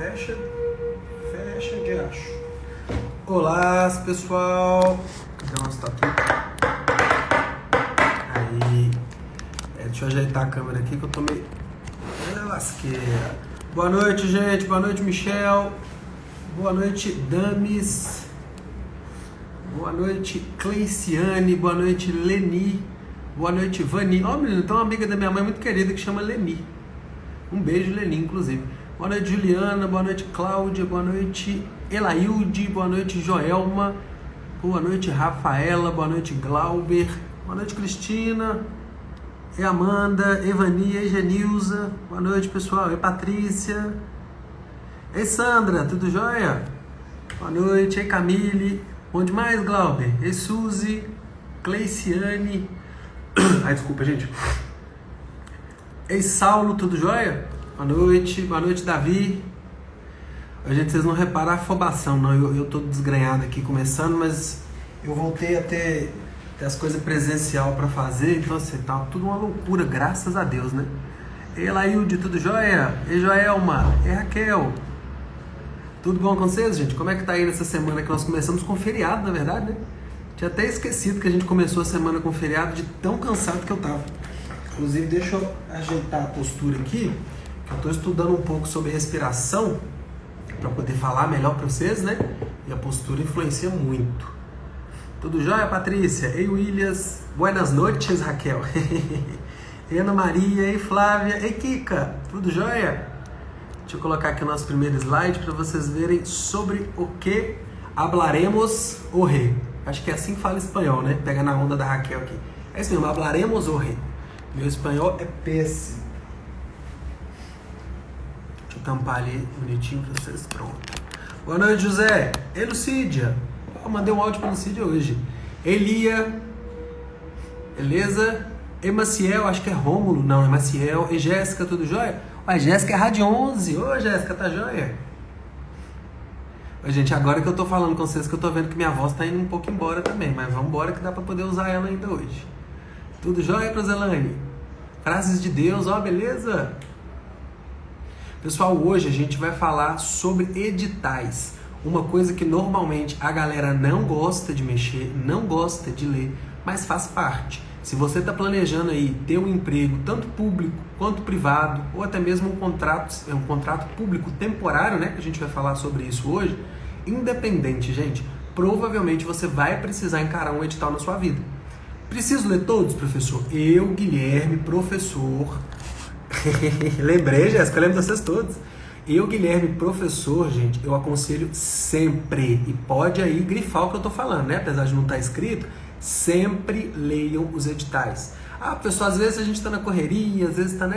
Fecha de acho. Olá, pessoal. Cadê o nosso toque? Aí. Deixa eu ajeitar a câmera aqui que eu tô meio lasqueira. Boa noite, gente. Boa noite, Michel. Boa noite, Damis. Boa noite, Cleiciane. Boa noite, Leni. Boa noite, Vani. Ó, menino, tem uma amiga da minha mãe muito querida que chama Leni. Um beijo, Leni, inclusive. Boa noite, Juliana. Boa noite, Cláudia. Boa noite, Elailde. Boa noite, Joelma. Boa noite, Rafaela. Boa noite, Glauber. Boa noite, Cristina. E Amanda. Evani. E Genilza. Boa noite, pessoal. E Patrícia. Ei, Sandra. Tudo jóia? Boa noite. Ei, Camille. Bom demais, Glauber. Ei, Suzy. Cleiciane. Ai, desculpa, gente. Ei, Saulo. Tudo jóia? Boa noite, Davi. Gente, vocês não reparam a afobação, não. Eu tô desgrenhado aqui começando, mas eu voltei a ter as coisas presencial pra fazer, então assim, tá tudo uma loucura, graças a Deus, né? Ei, Lailde, tudo jóia? Ei, Joelma. Ei, Raquel. Tudo bom com vocês, gente? Como é que tá aí nessa semana que nós começamos com feriado, na verdade, né? Tinha até esquecido que a gente começou a semana com feriado, de tão cansado que eu tava. Inclusive, deixa eu ajeitar a postura aqui. Eu estou estudando um pouco sobre respiração para poder falar melhor para vocês, né? E a postura influencia muito. Tudo jóia, Patrícia? Ei, Williams. Buenas noites, Raquel. Ei, Ana Maria. Ei, Flávia. Ei, Kika. Tudo jóia? Deixa eu colocar aqui o nosso primeiro slide para vocês verem sobre o que hablaremos hoje. Acho que é assim que fala espanhol, né? Pega na onda da Raquel aqui. É isso mesmo, hablaremos hoje. Meu espanhol é péssimo. Tampar ali bonitinho pra vocês, pronto. Boa noite, José. Ei, Lucídia. Eu mandei um áudio pra Lucídia hoje. Elia. Beleza? Ei, Maciel, acho que é Rômulo. Não, é Maciel. E Jéssica, tudo jóia? Ué, Jéssica é Rádio 11. Ô, Jéssica, tá jóia? Oi, gente, agora que eu tô falando com vocês, que eu tô vendo que minha voz tá indo um pouco embora também. Mas vamos embora que dá pra poder usar ela ainda hoje. Tudo jóia, Proselane? Frases de Deus, ó, beleza? Pessoal, hoje a gente vai falar sobre editais, uma coisa que normalmente a galera não gosta de mexer, não gosta de ler, mas faz parte. Se você está planejando aí ter um emprego, tanto público quanto privado, ou até mesmo um contrato público temporário, né, que a gente vai falar sobre isso hoje, independente, gente, provavelmente você vai precisar encarar um edital na sua vida. Preciso ler todos, professor? Eu, Guilherme, professor... Lembrei, Jéssica, eu lembro de vocês todos. Eu, Guilherme, professor, gente, eu aconselho sempre, e pode aí grifar o que eu tô falando, né? Apesar de não estar escrito, sempre leiam os editais. Ah, pessoal, às vezes a gente tá na correria, às vezes tá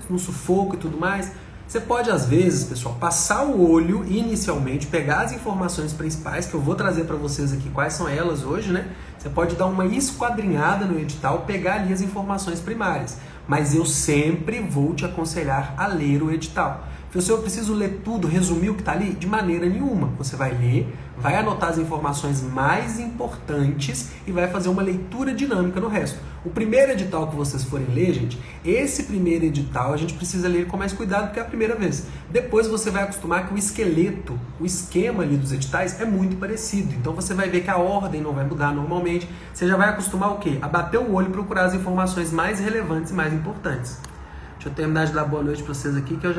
no sufoco e tudo mais. Você pode, às vezes, pessoal, passar o olho inicialmente, pegar as informações principais, que eu vou trazer para vocês aqui quais são elas hoje, né? Você pode dar uma esquadrinhada no edital, pegar ali as informações primárias. Mas eu sempre vou te aconselhar a ler o edital. Professor, eu preciso ler tudo, resumir o que está ali? De maneira nenhuma. Você vai ler, vai anotar as informações mais importantes e vai fazer uma leitura dinâmica no resto. O primeiro edital que vocês forem ler, gente, esse primeiro edital a gente precisa ler com mais cuidado porque é a primeira vez. Depois você vai acostumar que o esqueleto, o esquema ali dos editais é muito parecido. Então você vai ver que a ordem não vai mudar normalmente. Você já vai acostumar o quê? A bater o olho e procurar as informações mais relevantes e mais importantes. Deixa eu terminar de dar boa noite para vocês aqui que a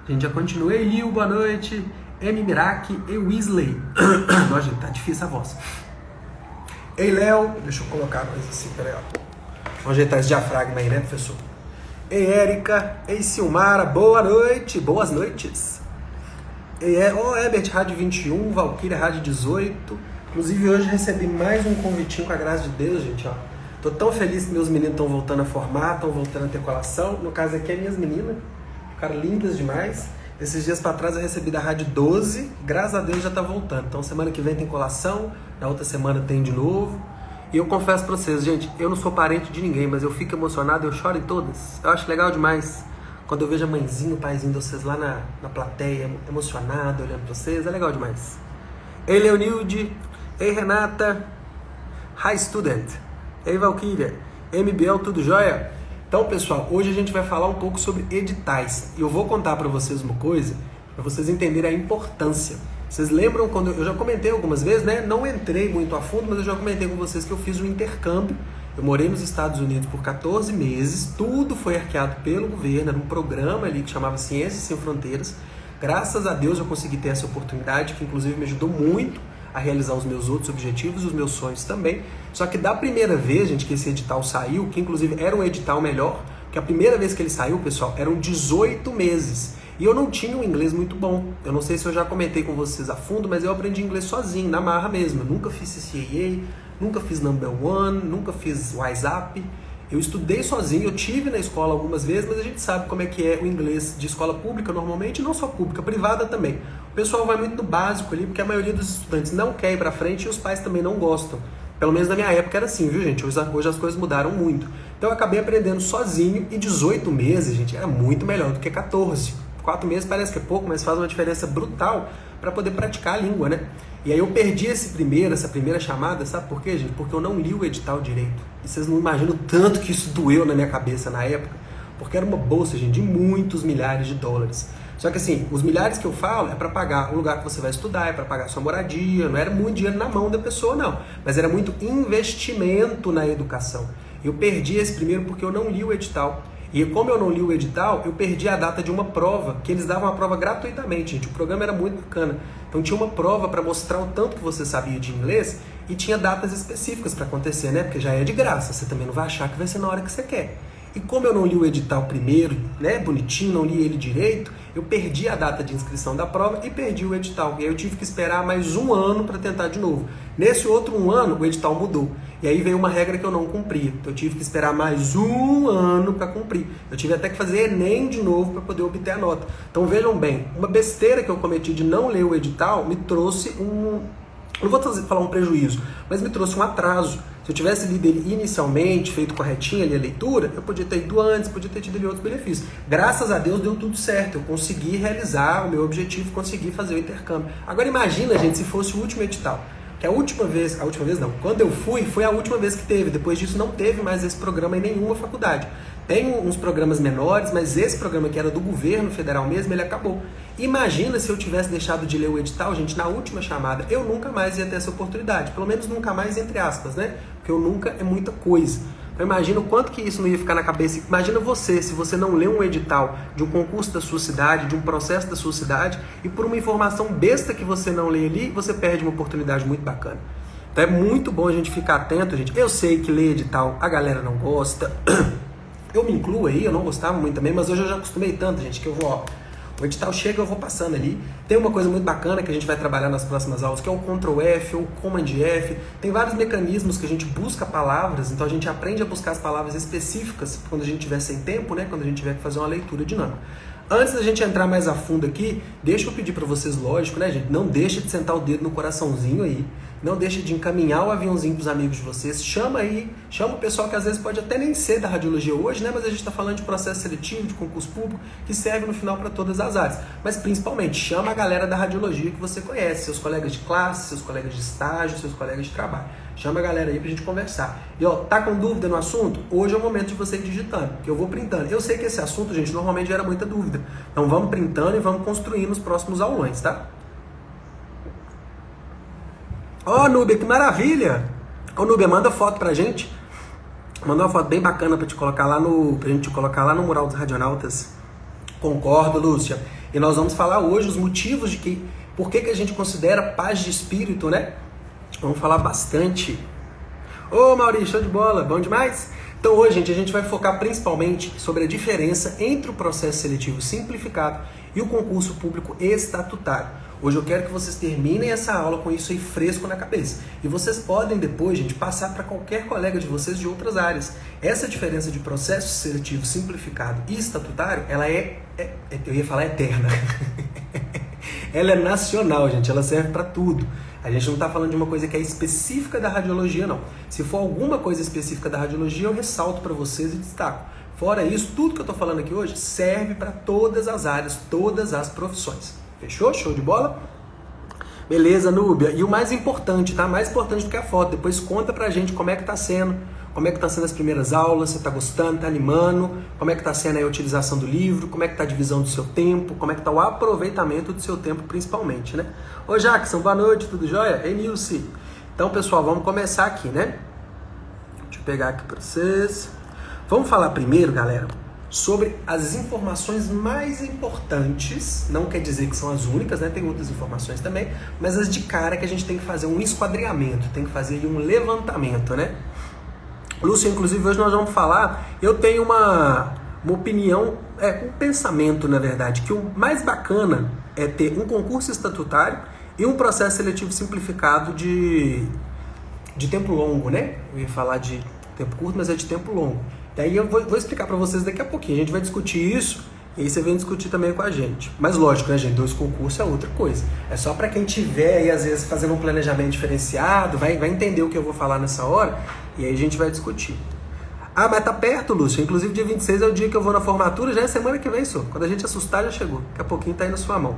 gente já continua. Ei, Lil, boa noite. Emi Miraki. Ei, Weasley. Nossa, gente, tá difícil a voz. Ei, Léo. Deixa eu colocar a coisa assim, peraí, ó. Vamos ajeitar esse diafragma aí, né, professor? Ei, Érica. Ei, Silmara. Boa noite. Boas noites. Ei, Ebert, Rádio 21. Valkyria, Rádio 18. Inclusive, hoje recebi mais um convitinho com a graça de Deus, gente, ó. Tô tão feliz que meus meninos estão voltando a formar, estão voltando a ter colação. No caso aqui é minhas meninas. Ficaram lindas demais. Esses dias para trás eu recebi da Rádio 12, graças a Deus já tá voltando. Então semana que vem tem colação, na outra semana tem de novo. E eu confesso para vocês, gente, eu não sou parente de ninguém, mas eu fico emocionado, eu choro em todas. Eu acho legal demais quando eu vejo a mãezinha, o paizinho de vocês lá na plateia, emocionado, olhando para vocês, é legal demais. Ei, Leonilde. Ei, Renata. Hi, student. Ei, Valkyria. MBL, tudo jóia? Então, pessoal, hoje a gente vai falar um pouco sobre editais. E eu vou contar para vocês uma coisa para vocês entenderem a importância. Vocês lembram quando eu já comentei algumas vezes, né? Não entrei muito a fundo, mas eu já comentei com vocês que eu fiz um intercâmbio. Eu morei nos Estados Unidos por 14 meses, tudo foi arqueado pelo governo, era um programa ali que chamava Ciências Sem Fronteiras. Graças a Deus eu consegui ter essa oportunidade, que inclusive me ajudou muito a realizar os meus outros objetivos, os meus sonhos também. Só que da primeira vez, gente, que esse edital saiu, que inclusive era um edital melhor, que a primeira vez que ele saiu, pessoal, eram 18 meses. E eu não tinha um inglês muito bom. Eu não sei se eu já comentei com vocês a fundo, mas eu aprendi inglês sozinho, na marra mesmo. Eu nunca fiz CCAA, nunca fiz Number One, nunca fiz WhatsApp. Eu estudei sozinho, eu tive na escola algumas vezes, mas a gente sabe como é que é o inglês de escola pública normalmente, não só pública, privada também. O pessoal vai muito no básico ali, porque a maioria dos estudantes não quer ir pra frente e os pais também não gostam. Pelo menos na minha época era assim, viu, gente? Hoje as coisas mudaram muito. Então eu acabei aprendendo sozinho e 18 meses, gente, era muito melhor do que 14. 4 meses parece que é pouco, mas faz uma diferença brutal para poder praticar a língua, né? E aí eu perdi essa primeira chamada, sabe por quê, gente? Porque eu não li o edital direito. E vocês não imaginam o tanto que isso doeu na minha cabeça na época, porque era uma bolsa, gente, de muitos milhares de dólares. Só que assim, os milhares que eu falo é para pagar o lugar que você vai estudar, é para pagar a sua moradia, não era muito dinheiro na mão da pessoa, não. Mas era muito investimento na educação. Eu perdi esse primeiro porque eu não li o edital. E como eu não li o edital, eu perdi a data de uma prova, que eles davam a prova gratuitamente, gente. O programa era muito bacana. Então tinha uma prova para mostrar o tanto que você sabia de inglês e tinha datas específicas para acontecer, né? Porque já é de graça, você também não vai achar que vai ser na hora que você quer. E como eu não li o edital primeiro, né, bonitinho, não li ele direito, eu perdi a data de inscrição da prova e perdi o edital. E aí eu tive que esperar mais um ano para tentar de novo. Nesse outro um ano, o edital mudou. E aí veio uma regra que eu não cumpria. Então eu tive que esperar mais um ano para cumprir. Eu tive até que fazer Enem de novo para poder obter a nota. Então vejam bem, uma besteira que eu cometi de não ler o edital me trouxe não vou falar um prejuízo, mas me trouxe um atraso. Se eu tivesse lido ele inicialmente, feito corretinho ali a leitura, eu podia ter ido antes, podia ter tido ali outros benefícios. Graças a Deus deu tudo certo, eu consegui realizar o meu objetivo, consegui fazer o intercâmbio. Agora imagina, gente, se fosse o último edital. Que a última vez não, quando eu fui, foi a última vez que teve. Depois disso não teve mais esse programa em nenhuma faculdade. Tem uns programas menores, mas esse programa que era do governo federal mesmo, ele acabou. Imagina se eu tivesse deixado de ler o edital, gente, na última chamada, eu nunca mais ia ter essa oportunidade. Pelo menos nunca mais, entre aspas, né? Porque eu nunca é muita coisa. Então imagina o quanto que isso não ia ficar na cabeça. Imagina você, se você não lê um edital de um concurso da sua cidade, de um processo da sua cidade, e por uma informação besta que você não lê ali, você perde uma oportunidade muito bacana. Então é muito bom a gente ficar atento, gente. Eu sei que ler edital a galera não gosta. Eu me incluo aí, eu não gostava muito também, mas hoje eu já acostumei tanto, gente, que eu vou, ó, o edital chega, eu vou passando ali. Tem uma coisa muito bacana que a gente vai trabalhar nas próximas aulas, que é o Ctrl F ou Command F. Tem vários mecanismos que a gente busca palavras, então a gente aprende a buscar as palavras específicas quando a gente tiver sem tempo, né? Quando a gente tiver que fazer uma leitura dinâmica. Antes da gente entrar mais a fundo aqui, deixa eu pedir para vocês, lógico, né, gente? Não deixa de sentar o dedo no coraçãozinho aí. Não deixa de encaminhar o aviãozinho para os amigos de vocês. Chama aí, chama o pessoal que às vezes pode até nem ser da radiologia hoje, né? Mas a gente está falando de processo seletivo, de concurso público, que serve no final para todas as áreas. Mas principalmente, chama a galera da radiologia que você conhece, seus colegas de classe, seus colegas de estágio, seus colegas de trabalho. Chama a galera aí pra gente conversar. E ó, tá com dúvida no assunto? Hoje é o momento de você ir digitando, que eu vou printando. Eu sei que esse assunto, gente, normalmente gera muita dúvida. Então vamos printando e vamos construindo os próximos aulões, tá? Ó, Núbia, que maravilha! Ô, Núbia, manda foto pra gente. Manda uma foto bem bacana pra gente colocar lá no mural dos radionautas. Concordo, Lúcia. E nós vamos falar hoje os motivos de por que a gente considera paz de espírito, né? Vamos falar bastante. Ô, Maurício, show de bola, bom demais? Então hoje, gente, a gente vai focar principalmente sobre a diferença entre o processo seletivo simplificado e o concurso público estatutário. Hoje eu quero que vocês terminem essa aula com isso aí fresco na cabeça. E vocês podem depois, gente, passar para qualquer colega de vocês de outras áreas. Essa diferença de processo seletivo simplificado e estatutário, ela eu ia falar eterna. Ela é nacional, gente, ela serve para tudo. A gente não está falando de uma coisa que é específica da radiologia, não. Se for alguma coisa específica da radiologia, eu ressalto para vocês e destaco. Fora isso, tudo que eu estou falando aqui hoje serve para todas as áreas, todas as profissões. Fechou? Show de bola? Beleza, Núbia. E o mais importante, tá? Mais importante do que a foto. Depois conta pra gente como é que tá sendo Como é que está sendo as primeiras aulas? Você está gostando? Está animando? Como é que está sendo a utilização do livro? Como é que está a divisão do seu tempo? Como é que está o aproveitamento do seu tempo, principalmente, né? Ô Jackson, boa noite, tudo jóia? Ei, Nilce. Então, pessoal, vamos começar aqui, né? Deixa eu pegar aqui para vocês. Vamos falar primeiro, galera, sobre as informações mais importantes. Não quer dizer que são as únicas, né? Tem outras informações também, mas as de cara que a gente tem que fazer um esquadreamento, tem que fazer um levantamento, né? Lúcio, inclusive, hoje nós vamos falar, eu tenho uma opinião, um pensamento, na verdade, que o mais bacana é ter um concurso estatutário e um processo seletivo simplificado de tempo longo, né? Eu ia falar de tempo curto, mas é de tempo longo. Daí eu vou explicar para vocês daqui a pouquinho. A gente vai discutir isso e aí você vem discutir também com a gente. Mas lógico, né, gente? 2 concursos é outra coisa. É só para quem tiver aí, às vezes, fazendo um planejamento diferenciado, vai entender o que eu vou falar nessa hora e aí a gente vai discutir. Ah, mas tá perto, Lúcio. Inclusive, dia 26 é o dia que eu vou na formatura, já é semana que vem, só. Quando a gente assustar, já chegou. Daqui a pouquinho tá aí na sua mão.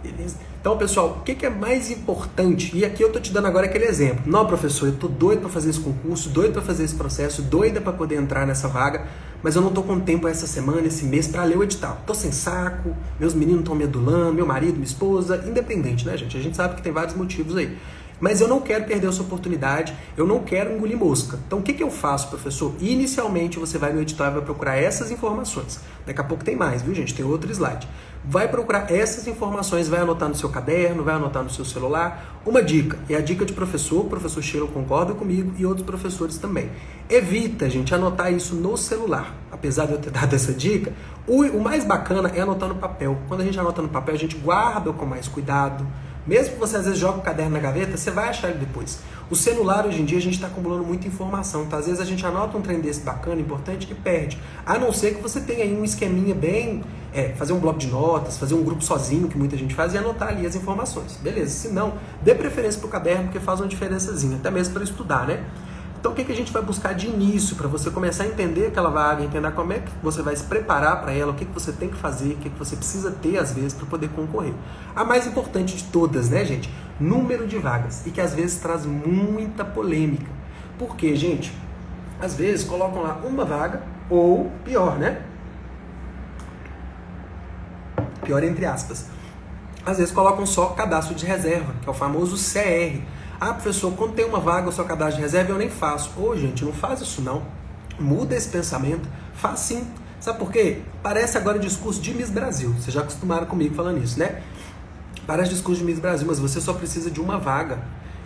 Beleza? Então, pessoal, o que é mais importante? E aqui eu tô te dando agora aquele exemplo. Não, professor, eu tô doido para fazer esse concurso, doido para fazer esse processo, doida para poder entrar nessa vaga, mas eu não tô com tempo essa semana, esse mês, para ler o edital. Tô sem saco, meus meninos estão me adulando, meu marido, minha esposa, independente, né, gente? A gente sabe que tem vários motivos aí. Mas eu não quero perder essa oportunidade, eu não quero engolir mosca. Então o que eu faço, professor? Inicialmente você vai no edital e vai procurar essas informações. Daqui a pouco tem mais, viu, gente? Tem outro slide. Vai procurar essas informações, vai anotar no seu caderno, vai anotar no seu celular. Uma dica, é a dica de professor, o professor Sheila concorda comigo e outros professores também. Evita, gente, anotar isso no celular. Apesar de eu ter dado essa dica, o mais bacana é anotar no papel. Quando a gente anota no papel, a gente guarda com mais cuidado. Mesmo que você às vezes joga o caderno na gaveta, você vai achar ele depois. O celular, hoje em dia, a gente está acumulando muita informação. Então, às vezes a gente anota um trem desse bacana, importante, e perde. A não ser que você tenha aí um esqueminha bem... fazer um bloco de notas, fazer um grupo sozinho, que muita gente faz, e anotar ali as informações. Beleza, se não, dê preferência para o caderno, porque faz uma diferençazinha, até mesmo para estudar, né? Então, o que a gente vai buscar de início, para você começar a entender aquela vaga, entender como é que você vai se preparar para ela, o que você tem que fazer, o que você precisa ter, às vezes, para poder concorrer. A mais importante de todas, né, gente? Número de vagas, e que às vezes traz muita polêmica. Por quê, gente? Às vezes colocam lá uma vaga, ou pior, né? Pior entre aspas. Às vezes colocam só cadastro de reserva, que é o famoso CR. Ah, professor, quando tem uma vaga o seu cadastro de reserva, eu nem faço. Ô, gente, não faz isso não. Muda esse pensamento. Faz sim. Sabe por quê? Parece agora discurso de Miss Brasil. Vocês já acostumaram comigo falando isso, né? Parece discurso de Miss Brasil, mas você só precisa de uma vaga.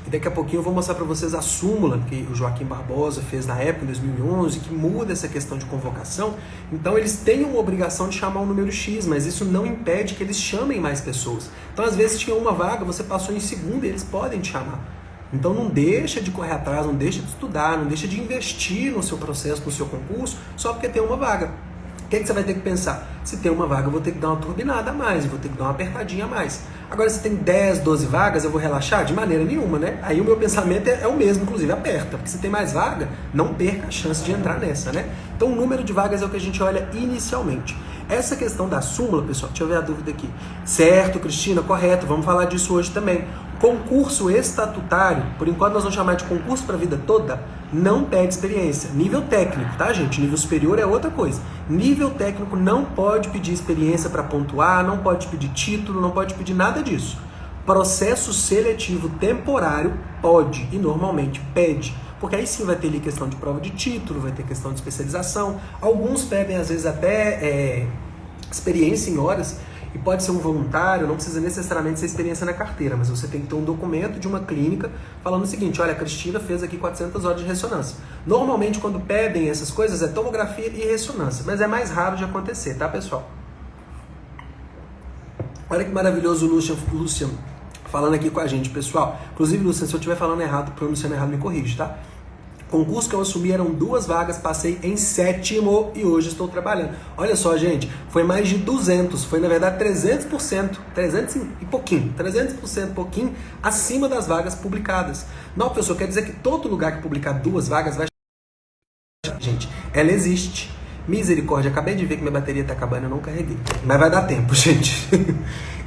E daqui a pouquinho eu vou mostrar para vocês a súmula que o Joaquim Barbosa fez na época, em 2011, que muda essa questão de convocação. Então eles têm uma obrigação de chamar um número X, mas isso não impede que eles chamem mais pessoas. Então às vezes tinha uma vaga, você passou em segunda e eles podem te chamar. Então não deixa de correr atrás, não deixa de estudar, não deixa de investir no seu processo, no seu concurso, só porque tem uma vaga. O que você vai ter que pensar? Se tem uma vaga, eu vou ter que dar uma turbinada a mais, eu vou ter que dar uma apertadinha a mais. Agora, se tem 10, 12 vagas, eu vou relaxar? De maneira nenhuma, né? Aí o meu pensamento é o mesmo, inclusive, aperta. Porque se tem mais vaga, não perca a chance de entrar nessa, né? Então, o número de vagas é o que a gente olha inicialmente. Essa questão da súmula, pessoal, deixa eu ver a dúvida aqui. Certo, Cristina, correto, vamos falar disso hoje também. Concurso estatutário, por enquanto nós vamos chamar de concurso para a vida toda, não pede experiência. Nível técnico, tá, gente? Nível superior é outra coisa. Nível técnico não pode pedir experiência para pontuar, não pode pedir título, não pode pedir nada disso. Processo seletivo temporário pode e normalmente pede. Porque aí sim vai ter ali questão de prova de título, vai ter questão de especialização. Alguns pedem, às vezes, até experiência em horas. E pode ser um voluntário, não precisa necessariamente ser experiência na carteira, mas você tem que ter um documento de uma clínica falando o seguinte: olha, a Cristina fez aqui 400 horas de ressonância. Normalmente, quando pedem essas coisas, é tomografia e ressonância, mas é mais raro de acontecer, tá, pessoal? Olha que maravilhoso o Lucian falando aqui com a gente, pessoal. Inclusive, Lucian, se eu estiver falando errado, pronunciando errado, me corrige, tá? Concurso que eu assumi eram 2 vagas, passei em 7º e hoje estou trabalhando. Olha só, gente, foi mais de 200, foi na verdade 300%, 300 e pouquinho, 300% pouquinho acima das vagas publicadas. Não, pessoal, quer dizer que todo lugar que publicar 2 vagas vai... Gente, ela existe. Misericórdia, acabei de ver que minha bateria está acabando, eu não carreguei. Mas vai dar tempo, gente.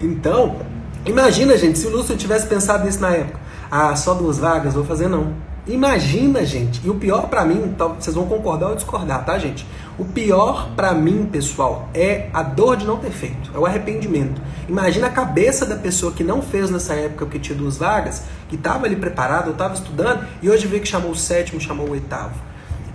Então, imagina, gente, se o Lúcio tivesse pensado nisso na época. Ah, só 2 vagas, vou fazer não. Imagina, gente, e o pior pra mim, vocês vão concordar ou discordar, tá, gente? O pior pra mim, pessoal, é a dor de não ter feito, é o arrependimento. Imagina a cabeça da pessoa que não fez nessa época que tinha 2 vagas, que estava ali preparado, ou estava estudando, e hoje vê que chamou o 7º, chamou o 8º.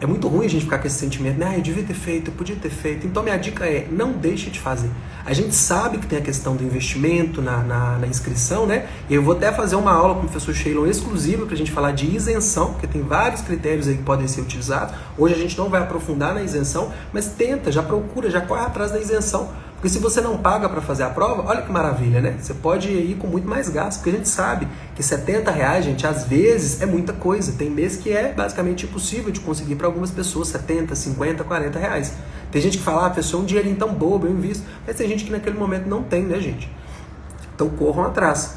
É muito ruim a gente ficar com esse sentimento, né? Eu devia ter feito, eu podia ter feito. Então minha dica é, não deixe de fazer. A gente sabe que tem a questão do investimento na inscrição, né? E eu vou até fazer uma aula com o professor Sheilon exclusiva pra gente falar de isenção, porque tem vários critérios aí que podem ser utilizados. Hoje a gente não vai aprofundar na isenção, mas tenta, já procura, já corre atrás da isenção. Porque se você não paga para fazer a prova, olha que maravilha, né? Você pode ir com muito mais gasto, porque a gente sabe que R$70, gente, às vezes é muita coisa. Tem mês que é basicamente impossível de conseguir para algumas pessoas, 70, 50, R$40. Tem gente que fala, pessoa, um dinheirinho tão bobo, eu invisto. Mas tem gente que naquele momento não tem, né, gente? Então corram atrás.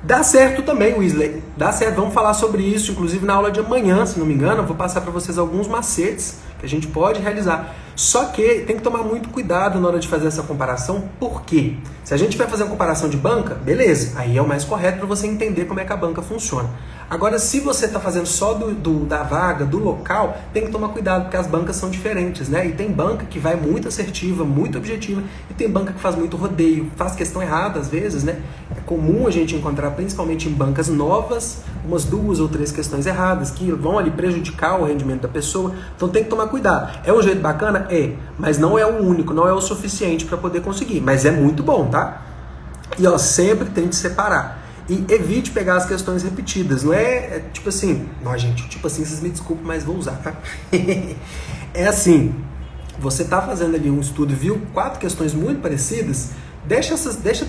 Dá certo também, Weasley. Dá certo, vamos falar sobre isso, inclusive na aula de amanhã, se não me engano, eu vou passar para vocês alguns macetes que a gente pode realizar. Só que tem que tomar muito cuidado na hora de fazer essa comparação, por quê? Se a gente vai fazer uma comparação de banca, beleza, aí é o mais correto para você entender como é que a banca funciona. Agora, se você está fazendo só da vaga, do local, tem que tomar cuidado, porque as bancas são diferentes, né? E tem banca que vai muito assertiva, muito objetiva, e tem banca que faz muito rodeio, faz questão errada às vezes, né? É comum a gente encontrar, principalmente em bancas novas, umas 2 ou 3 questões erradas, que vão ali prejudicar o rendimento da pessoa, então tem que tomar cuidado. É um jeito bacana? É, mas não é o único, não é o suficiente para poder conseguir, mas é muito bom, tá? E ó, sempre tente separar. E evite pegar as questões repetidas. Não é tipo assim... Não, gente, tipo assim, vocês me desculpem, mas vou usar, tá? É assim, você tá fazendo ali um estudo e viu 4 questões muito parecidas, deixa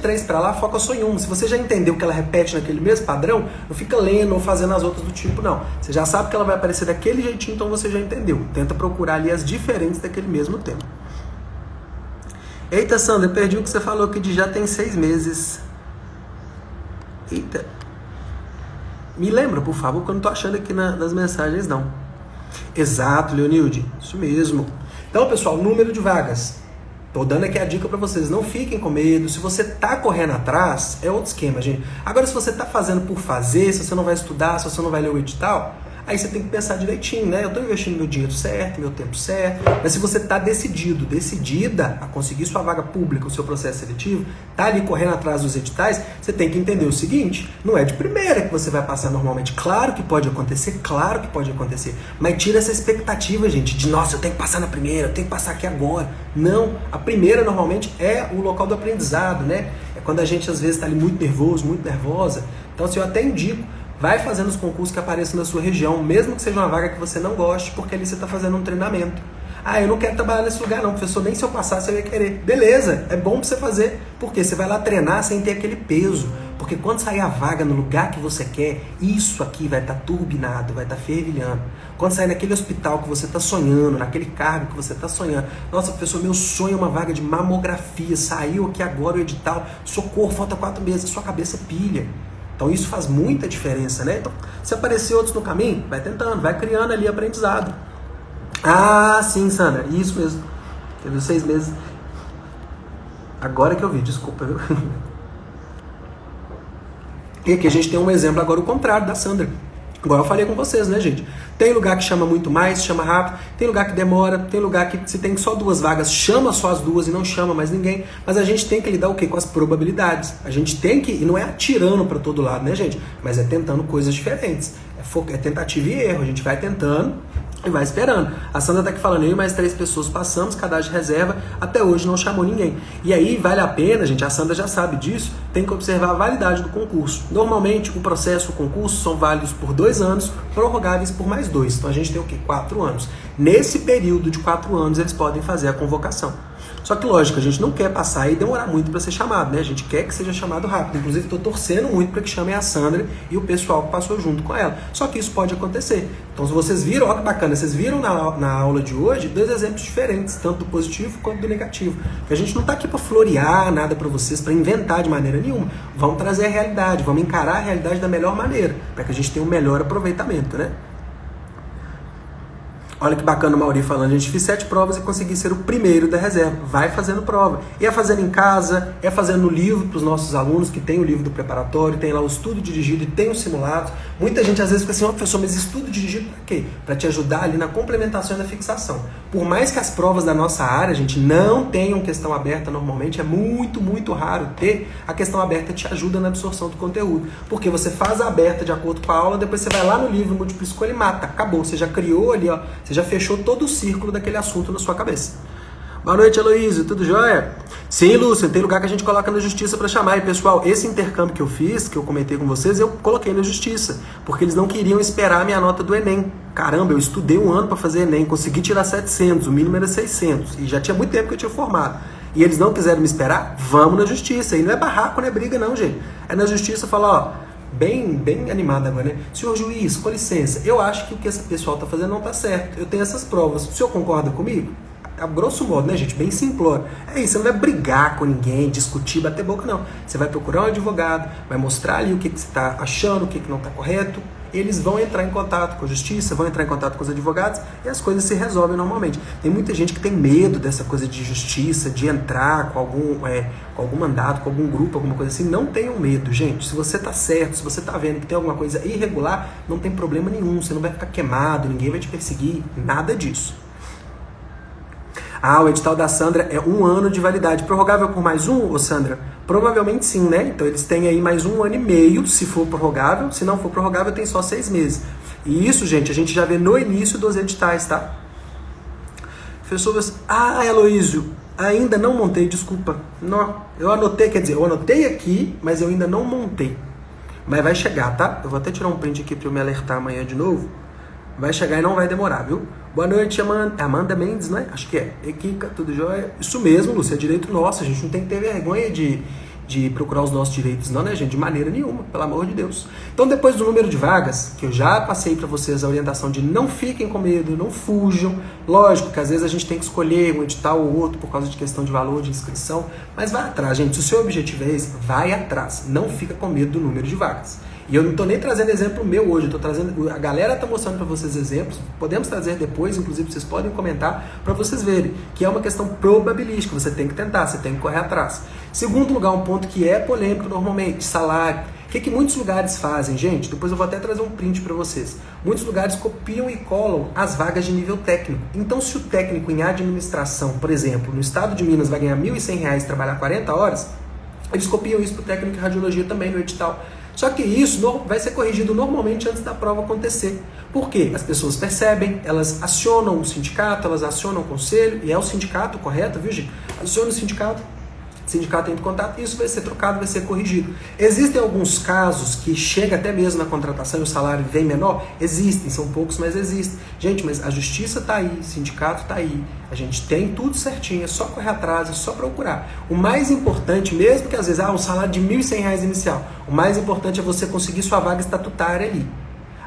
3 para lá, foca só em uma. Se você já entendeu que ela repete naquele mesmo padrão, não fica lendo ou fazendo as outras do tipo, não. Você já sabe que ela vai aparecer daquele jeitinho, então você já entendeu. Tenta procurar ali as diferentes daquele mesmo tema. Eita, Sandra, perdi o que você falou que já tem 6 meses... Eita. Me lembra, por favor, que eu não tô achando aqui nas mensagens, não. Exato, Leonilde. Isso mesmo. Então, pessoal, número de vagas. Tô dando aqui a dica para vocês. Não fiquem com medo. Se você tá correndo atrás, é outro esquema, gente. Agora, se você tá fazendo por fazer, se você não vai estudar, se você não vai ler o edital, aí você tem que pensar direitinho, né? Eu tô investindo meu dinheiro certo, meu tempo certo. Mas se você tá decidida a conseguir sua vaga pública, o seu processo seletivo, tá ali correndo atrás dos editais, você tem que entender o seguinte, não é de primeira que você vai passar normalmente. Claro que pode acontecer, mas tira essa expectativa, gente, de nossa, eu tenho que passar na primeira, eu tenho que passar aqui agora. Não, a primeira normalmente é o local do aprendizado, né? É quando a gente às vezes tá ali muito nervoso, muito nervosa. Então, assim, eu até indico, vai fazendo os concursos que apareçam na sua região, mesmo que seja uma vaga que você não goste, porque ali você está fazendo um treinamento. Ah, eu não quero trabalhar nesse lugar não, professor, nem se eu passasse eu ia querer. Beleza, é bom para você fazer, porque você vai lá treinar sem ter aquele peso. Porque quando sair a vaga no lugar que você quer, isso aqui vai estar turbinado, vai estar fervilhando. Quando sair naquele hospital que você está sonhando, naquele cargo que você está sonhando, nossa, professor, meu sonho é uma vaga de mamografia, saiu aqui agora o edital, socorro, falta 4 meses, sua cabeça pilha. Então isso faz muita diferença, né? Então, se aparecer outros no caminho, vai tentando, vai criando ali aprendizado. Ah, sim, Sandra, isso mesmo. Teve 6 meses. Agora que eu vi, desculpa, viu? E aqui a gente tem um exemplo agora o contrário da Sandra. Igual eu falei com vocês, né, gente? Tem lugar que chama muito mais, chama rápido. Tem lugar que demora. Tem lugar que se tem só 2 vagas, chama só as 2 e não chama mais ninguém. Mas a gente tem que lidar o quê? Com as probabilidades. A gente tem que, e não é atirando para todo lado, né, gente? Mas é tentando coisas diferentes. É tentativa e erro. A gente vai tentando e vai esperando. A Sandra tá aqui falando, eu e mais 3 pessoas passamos, cadastro de reserva, até hoje não chamou ninguém. E aí vale a pena, gente, a Sandra já sabe disso, tem que observar a validade do concurso. Normalmente o processo, o concurso são válidos por 2 anos, prorrogáveis por mais 2. Então a gente tem o quê? 4 anos. Nesse período de 4 anos eles podem fazer a convocação. Só que, lógico, a gente não quer passar e demorar muito para ser chamado, né? A gente quer que seja chamado rápido. Inclusive, estou torcendo muito para que chamem a Sandra e o pessoal que passou junto com ela. Só que isso pode acontecer. Então, se vocês viram, olha que bacana, vocês viram na aula de hoje 2 exemplos diferentes, tanto do positivo quanto do negativo. Porque a gente não está aqui para florear nada para vocês, para inventar de maneira nenhuma. Vamos trazer a realidade, vamos encarar a realidade da melhor maneira, para que a gente tenha um melhor aproveitamento, né? Olha que bacana o Mauri falando, a gente fiz 7 provas e consegui ser o primeiro da reserva. Vai fazendo prova. E é fazendo em casa, é fazendo no livro para os nossos alunos, que tem o livro do preparatório, tem lá o estudo dirigido e tem os simulados. Muita gente às vezes fica assim, professor, mas estudo dirigido para quê? Para te ajudar ali na complementação e na fixação. Por mais que as provas da nossa área, gente, não tenham questão aberta normalmente, é muito, muito raro ter, a questão aberta te ajuda na absorção do conteúdo. Porque você faz a aberta de acordo com a aula, depois você vai lá no livro, múltipla escolha e mata. Acabou, você já criou ali, ó, você já fechou todo o círculo daquele assunto na sua cabeça. Boa noite, Heloísio, tudo jóia? Sim, Lúcia, tem lugar que a gente coloca na justiça para chamar. E, pessoal, esse intercâmbio que eu fiz, que eu comentei com vocês, eu coloquei na justiça, porque eles não queriam esperar a minha nota do Enem. Caramba, eu estudei um ano para fazer Enem, consegui tirar 700, o mínimo era 600, e já tinha muito tempo que eu tinha formado. E eles não quiseram me esperar? Vamos na justiça. E não é barraco, não é briga não, gente. É na justiça falar, ó, bem animado agora, né? Senhor juiz, com licença, eu acho que o que esse pessoal está fazendo não está certo. Eu tenho essas provas. O senhor concorda comigo? A grosso modo, né, gente? Bem simplório. É isso, você não vai brigar com ninguém, discutir, bater boca, não. Você vai procurar um advogado, vai mostrar ali o que você está achando, o que não está correto. Eles vão entrar em contato com a justiça, vão entrar em contato com os advogados e as coisas se resolvem normalmente. Tem muita gente que tem medo dessa coisa de justiça, de entrar com algum mandato, com algum grupo, alguma coisa assim. Não tenham medo, gente. Se você está certo, se você está vendo que tem alguma coisa irregular, não tem problema nenhum. Você não vai ficar queimado, ninguém vai te perseguir, nada disso. Ah, o edital da Sandra é 1 ano de validade. Prorrogável por mais um, ô Sandra? Provavelmente sim, né? Então eles têm aí mais 1 ano e meio, se for prorrogável. Se não for prorrogável, tem só 6 meses. E isso, gente, a gente já vê no início dos editais, tá? Professor, Heloísio, ainda não montei, desculpa. Não, eu anotei, quer dizer, eu anotei aqui, mas eu ainda não montei. Mas vai chegar, tá? Eu vou até tirar um print aqui para eu me alertar amanhã de novo. Vai chegar e não vai demorar, viu? Boa noite, Amanda. Amanda Mendes, né? Acho que é. Equica, tudo jóia? Isso mesmo, Lúcia, é direito nosso. A gente não tem que ter vergonha de procurar os nossos direitos, não, né, gente? De maneira nenhuma, pelo amor de Deus. Então, depois do número de vagas, que eu já passei para vocês a orientação de não fiquem com medo, não fujam. Lógico que às vezes a gente tem que escolher um edital ou outro por causa de questão de valor de inscrição, mas vai atrás, gente. Se o seu objetivo é esse, vai atrás. Não fica com medo do número de vagas. E eu não estou nem trazendo exemplo meu hoje, eu tô trazendo, a galera está mostrando para vocês exemplos, podemos trazer depois, inclusive vocês podem comentar para vocês verem, que é uma questão probabilística, você tem que tentar, você tem que correr atrás. Segundo lugar, um ponto que é polêmico normalmente, salário. O que muitos lugares fazem, gente? Depois eu vou até trazer um print para vocês. Muitos lugares copiam e colam as vagas de nível técnico. Então, se o técnico em administração, por exemplo, no estado de Minas vai ganhar R$ 1.100 e trabalhar 40 horas, eles copiam isso para o técnico em radiologia também no edital. Só que isso vai ser corrigido normalmente antes da prova acontecer. Por quê? As pessoas percebem, elas acionam o sindicato, elas acionam o conselho, e é o sindicato correto, viu, gente? Aciona o sindicato entra em contato e isso vai ser trocado, vai ser corrigido. Existem alguns casos que chega até mesmo na contratação e o salário vem menor? Existem, são poucos, mas existem. Gente, mas a justiça está aí, o sindicato está aí, a gente tem tudo certinho, é só correr atrás, é só procurar. O mais importante, mesmo que às vezes, um salário de R$ 1.100 inicial, o mais importante é você conseguir sua vaga estatutária ali.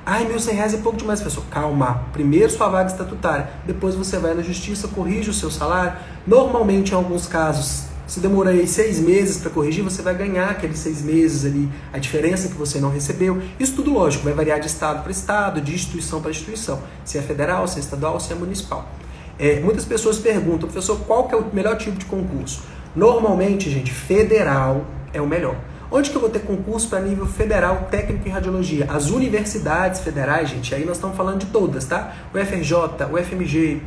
R$ 1.100 é pouco demais, pessoal. Calma. Primeiro sua vaga estatutária, depois você vai na justiça, corrige o seu salário. Normalmente, em alguns casos, se demora aí 6 meses para corrigir, você vai ganhar aqueles 6 meses ali, a diferença que você não recebeu. Isso tudo lógico, vai variar de estado para estado, de instituição para instituição. Se é federal, se é estadual, se é municipal. Muitas pessoas perguntam, professor, qual que é o melhor tipo de concurso? Normalmente, gente, federal é o melhor. Onde que eu vou ter concurso para nível federal técnico em radiologia? As universidades federais, gente, aí nós estamos falando de todas, tá? O FRJ, o FMG,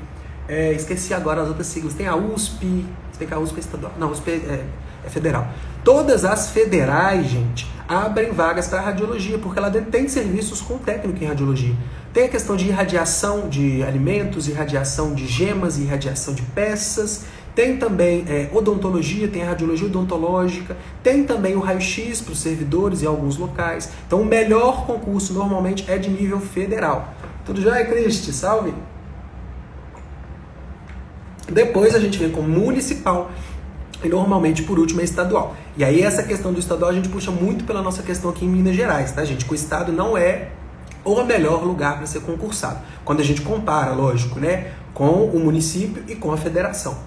esqueci agora as outras siglas, tem a USP, se bem que a USP é estadual, não, a USP é federal. Todas as federais, gente, abrem vagas para radiologia, porque lá dentro tem serviços com técnico em radiologia. Tem a questão de irradiação de alimentos, irradiação de gemas, irradiação de peças. Tem também odontologia, tem a radiologia odontológica. Tem também o raio-x para os servidores em alguns locais. Então o melhor concurso normalmente é de nível federal. Tudo jóia, Cristi? Salve! Depois a gente vem com municipal e normalmente por último é estadual. E aí essa questão do estadual a gente puxa muito pela nossa questão aqui em Minas Gerais, tá, gente? Que o estado não é o melhor lugar para ser concursado. Quando a gente compara, lógico, né, com o município e com a federação.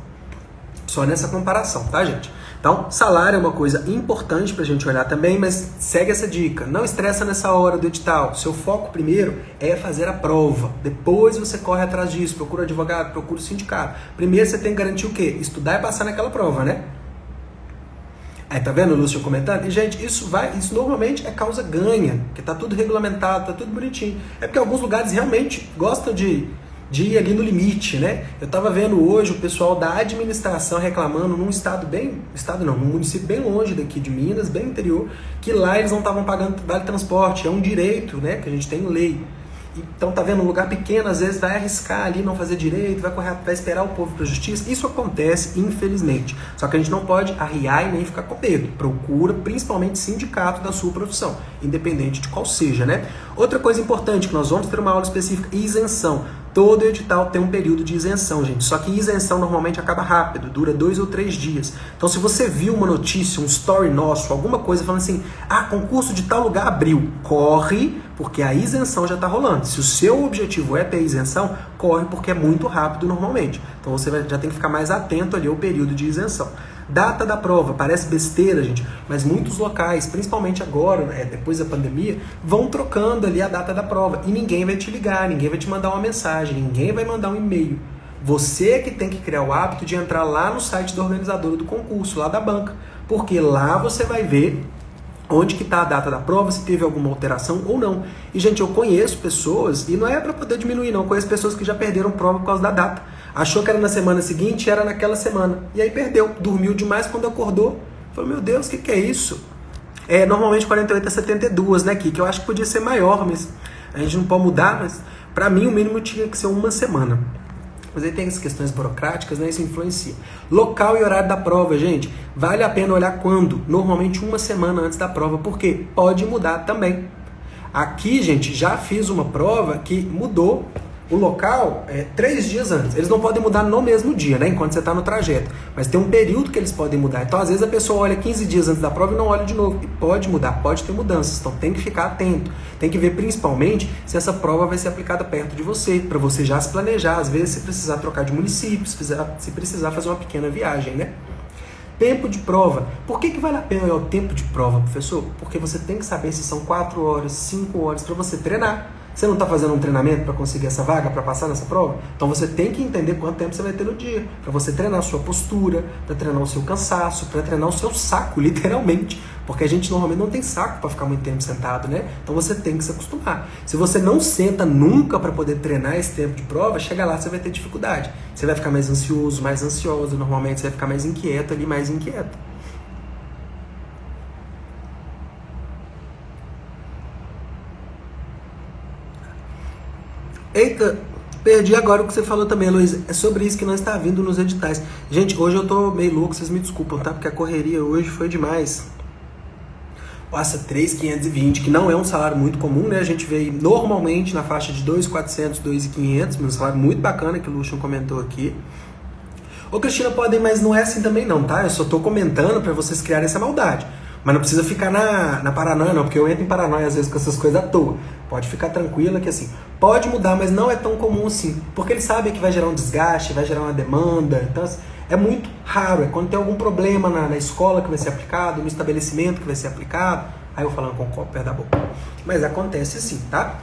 Só nessa comparação, tá, gente? Então, salário é uma coisa importante pra gente olhar também, mas segue essa dica. Não estressa nessa hora do edital. Seu foco primeiro é fazer a prova. Depois você corre atrás disso, procura advogado, procura o sindicato. Primeiro você tem que garantir o quê? Estudar e passar naquela prova, né? Aí, tá vendo o Lúcio comentando? E, gente, isso normalmente é causa ganha, que tá tudo regulamentado, tá tudo bonitinho. É porque alguns lugares realmente gostam de ir ali no limite, né? Eu tava vendo hoje o pessoal da administração reclamando num num município bem longe daqui de Minas, bem interior, que lá eles não estavam pagando vale transporte, é um direito, né, que a gente tem em lei. Então, tá vendo, um lugar pequeno, às vezes vai arriscar ali, não fazer direito, vai esperar o povo para a justiça. Isso acontece, infelizmente. Só que a gente não pode arriar e nem ficar com medo. Procura, principalmente, sindicato da sua profissão, independente de qual seja, né? Outra coisa importante, que nós vamos ter uma aula específica, isenção. Todo edital tem um período de isenção, gente. Só que isenção normalmente acaba rápido, dura 2 ou 3 dias. Então, se você viu uma notícia, um story nosso, alguma coisa falando assim, concurso de tal lugar abriu, corre, porque a isenção já está rolando. Se o seu objetivo é ter isenção, corre, porque é muito rápido normalmente. Então, você já tem que ficar mais atento ali ao período de isenção. Data da prova, parece besteira, gente, mas muitos locais, principalmente agora, depois da pandemia, vão trocando ali a data da prova e ninguém vai te ligar, ninguém vai te mandar uma mensagem, ninguém vai mandar um e-mail. Você é que tem que criar o hábito de entrar lá no site da organizadora do concurso, lá da banca, porque lá você vai ver onde que está a data da prova, se teve alguma alteração ou não. E, gente, eu conheço pessoas, e não é para poder diminuir não, eu conheço pessoas que já perderam prova por causa da data. Achou que era na semana seguinte, era naquela semana. E aí perdeu, dormiu demais, quando acordou, falou, meu Deus, o que é isso? Normalmente 48 a 72, né, Kiki? Eu acho que podia ser maior, mas a gente não pode mudar, mas para mim o mínimo tinha que ser uma semana. Mas aí tem as questões burocráticas, né? Isso influencia. Local e horário da prova, gente. Vale a pena olhar quando? Normalmente uma semana antes da prova, porque pode mudar também. Aqui, gente, já fiz uma prova que mudou o local 3 dias antes. Eles não podem mudar no mesmo dia, né? Enquanto você está no trajeto. Mas tem um período que eles podem mudar. Então, às vezes, a pessoa olha 15 dias antes da prova e não olha de novo. E pode mudar, pode ter mudanças. Então, tem que ficar atento. Tem que ver, principalmente, se essa prova vai ser aplicada perto de você, para você já se planejar. Às vezes, se precisar trocar de município, se precisar fazer uma pequena viagem, né? Tempo de prova. Por que vale a pena olhar o tempo de prova, professor? Porque você tem que saber se são 4 horas, 5 horas para você treinar. Você não está fazendo um treinamento para conseguir essa vaga, para passar nessa prova? Então você tem que entender quanto tempo você vai ter no dia, para você treinar a sua postura, para treinar o seu cansaço, para treinar o seu saco, literalmente. Porque a gente normalmente não tem saco para ficar muito tempo sentado, né? Então você tem que se acostumar. Se você não senta nunca para poder treinar esse tempo de prova, chega lá, você vai ter dificuldade. Você vai ficar mais ansioso, mais ansiosa, normalmente você vai ficar mais inquieto ali, mais inquieto. Eita, perdi agora o que você falou também, Luiz. É sobre isso que não está vindo nos editais. Gente, hoje eu tô meio louco, vocês me desculpam, tá? Porque a correria hoje foi demais. Nossa, 3.520, que não é um salário muito comum, né? A gente vê normalmente na faixa de 2.400, 2.500, um salário muito bacana que o Lucian comentou aqui. Ô, Cristina, podem, mas não é assim também não, tá? Eu só tô comentando para vocês criarem essa maldade. Mas não precisa ficar na paranoia não, porque eu entro em paranoia às vezes com essas coisas à toa. Pode ficar tranquila que assim, pode mudar, mas não é tão comum assim. Porque eles sabem que vai gerar um desgaste, vai gerar uma demanda. Então assim, é muito raro, é quando tem algum problema na escola que vai ser aplicado, no estabelecimento que vai ser aplicado. Aí eu falando com o copo perto da boca. Mas acontece sim, tá?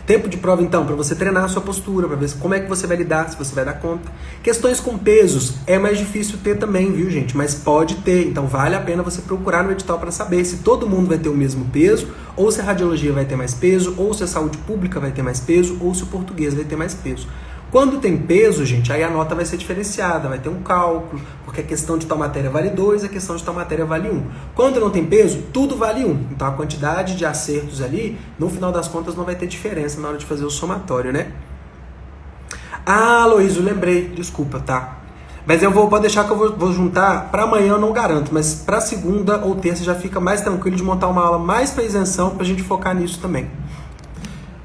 Tempo de prova, então, para você treinar a sua postura, para ver como é que você vai lidar, se você vai dar conta. Questões com pesos é mais difícil ter também, viu, gente? Mas pode ter, então vale a pena você procurar no edital para saber se todo mundo vai ter o mesmo peso, ou se a radiologia vai ter mais peso, ou se a saúde pública vai ter mais peso, ou se o português vai ter mais peso. Quando tem peso, gente, aí a nota vai ser diferenciada, vai ter um cálculo, porque a questão de tal matéria vale 2, a questão de tal matéria vale 1. Quando não tem peso, tudo vale 1. Então a quantidade de acertos ali, no final das contas, não vai ter diferença na hora de fazer o somatório, né? Ah, Luiz, eu lembrei, desculpa, tá? Mas pode deixar que eu vou juntar, para amanhã eu não garanto, mas para segunda ou terça já fica mais tranquilo de montar uma aula mais para isenção, pra gente focar nisso também.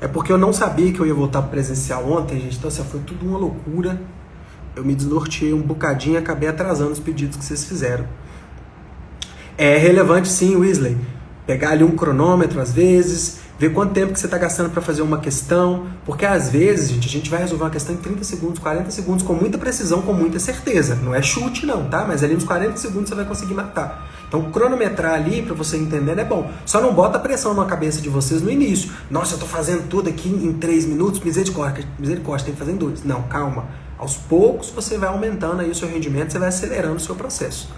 É porque eu não sabia que eu ia voltar para presencial ontem, gente. Então, assim, foi tudo uma loucura. Eu me desnorteei um bocadinho e acabei atrasando os pedidos que vocês fizeram. É relevante sim, Weasley. pegar ali um cronômetro às vezes, ver quanto tempo que você está gastando para fazer uma questão, porque às vezes, gente, a gente vai resolver uma questão em 30 segundos, 40 segundos, com muita precisão, com muita certeza. Não é chute não, tá? Mas ali nos 40 segundos você vai conseguir matar. Então cronometrar ali, para você entender, é bom. Só não bota pressão na cabeça de vocês no início. Nossa, eu tô fazendo tudo aqui em 3 minutos, misericórdia, tem que fazer em 2. Não, calma. Aos poucos você vai aumentando aí o seu rendimento, você vai acelerando o seu processo.